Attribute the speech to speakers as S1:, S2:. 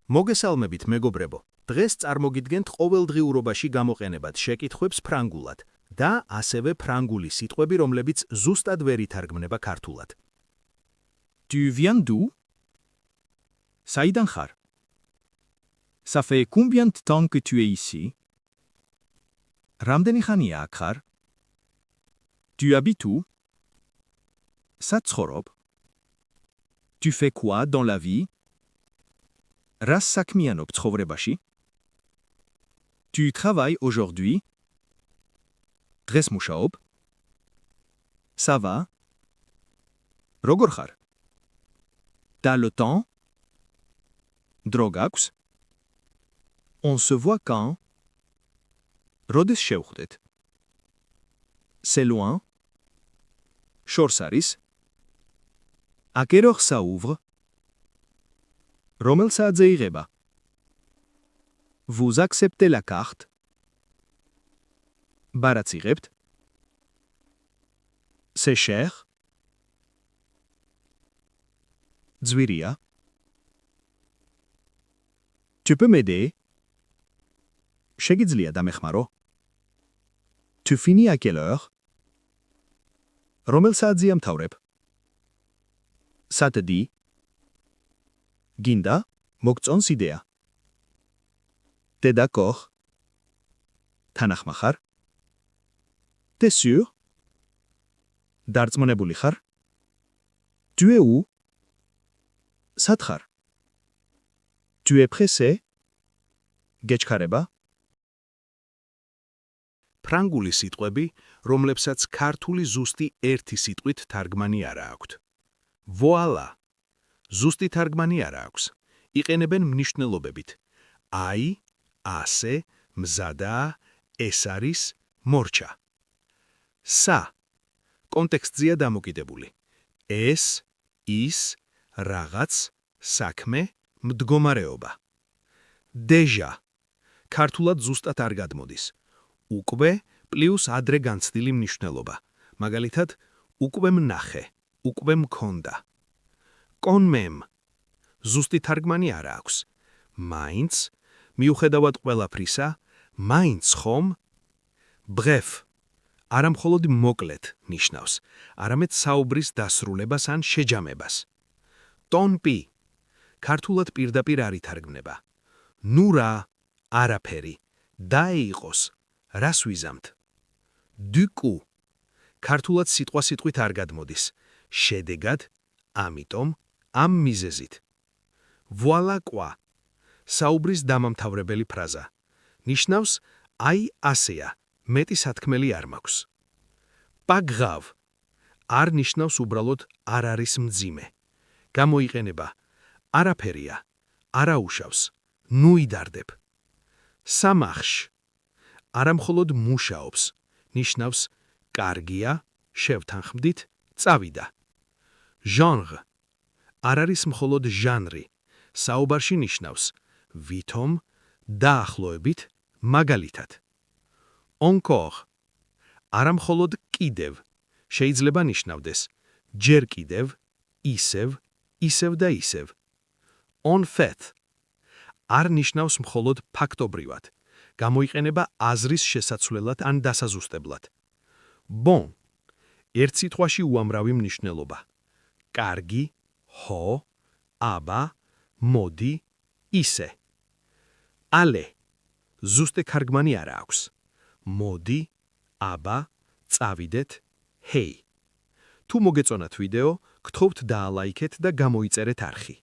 S1: მოგესალმებით, მეგობრებო. დღეს წარმოგიდგენთ ყოველდღიურობაში გამოყენებად შეკითხვებს ფრანგულად და ასევე ფრანგული სიტყვები, რომლებიც ზუსტად ვერ ითარგმნება ქართულად.
S2: Tu viens d'où? Saïdan Khar. Ça fait combien de temps que tu es ici? Ramdeni Khania Akhar. Tu habites où? Satsorop. Tu fais quoi dans la vie? Ras sakmianok tskhovrebashi. Tu travailles aujourd'hui? Dres mushaob. Ça va? Rogor khar. T'as le temps? Drogax. On se voit quand? Rodes shevkhdet. C'est loin? Shorsaris. À quelle heure ça ouvre? Romel saadze igheba. Vous acceptez la carte? Baratzirebt. C'est cher? Zviria. Tu peux m'aider? Shegizlia damechmaro. Tu finis à quelle heure? Romel saadze amtaureb. Ça te dit? Ginda, moktsons idea. T'es d'accord? Tanakhmakhar? T'es sûr? Dartsmonebuli khar? Tu es où? Satkhar. Tu es pressé? Gechkareba?
S1: ფრანგული სიტყვები, რომლებსაც ქართული ზუსტი ერთი სიტყვით თარგმანი არა აქვთ. Voila. ზუსტი თარგმანი არა აქვს. იყენებენ მნიშვნელობებით. აი, ასე, მზადაა, ეს არის, მორჩა. სა. კონტექსტზეა დამოკიდებული. ეს, ის, რაღაც, საქმე, მდგომარეობა. Deja. ქართულად ზუსტად არ გადმოდის. უკვე პლუს ადრე განცდილი მნიშვნელობა. მაგალითად, უკვე მნახე, უკვე მქონდა. კონმემ. ზუსტი თარგმანი არა აქვს. მაინც, მიუხედავად ყველაფრისა, მაინც ხომ? Bref. არა მხოლოდ მოკლედ ნიშნავს, არამედ საუბრის დასრულებას ან შეჯამებას. Tonpi. ქართულად პირდაპირ არ ითარგმნება. ნუ რა, არაფერი, დაეიყოს. რას ვიზამთ? Du coup. ქართულად სიტყვა-სიტყვით არ გადმოდის. შედეგად, ამიტომ, ამ მიზეზით. Voilà quoi. საუბრის დამამთავრებელი ფრაზა. ნიშნავს, აი ასეა, მეტი სათქმელი არ მაქვს. Pas grave. არ ნიშნავს უბრალოდ არ არის მძიმე. გამოიყენება, არაფერია, არა უშავს, ნუ იდარდებ. Ça marche. არა მხოლოდ მუშაობს, ნიშნავს კარგია, შევთანხმდით, წავიდა. Genre. არ არის მხოლოდ ჟანრი, საუბარში ნიშნავს ვითომ, დაახლოებით, მაგალითად. Encore. არა მხოლოდ კიდევ, შეიძლება ნიშნავდეს ჯერ კიდევ, ისევ და ისევ. En fait. არ ნიშნავს მხოლოდ ფაქტობრივად. გამოიყენება აზრის შესაცვლელად ან დასაზუსტებლად. Bon. ერთ სიტყვაში უამრავი მნიშვნელობა. კარგი, ხო, აბა, მოდი, ისე. Ale. ზუსტი თარგმანი არა აქვს. მოდი, აბა, წავიდეთ, ჰეი. თუ მოგეწონათ ვიდეო, გთხოვთ დაალაიქეთ და გამოიწერეთ არხი.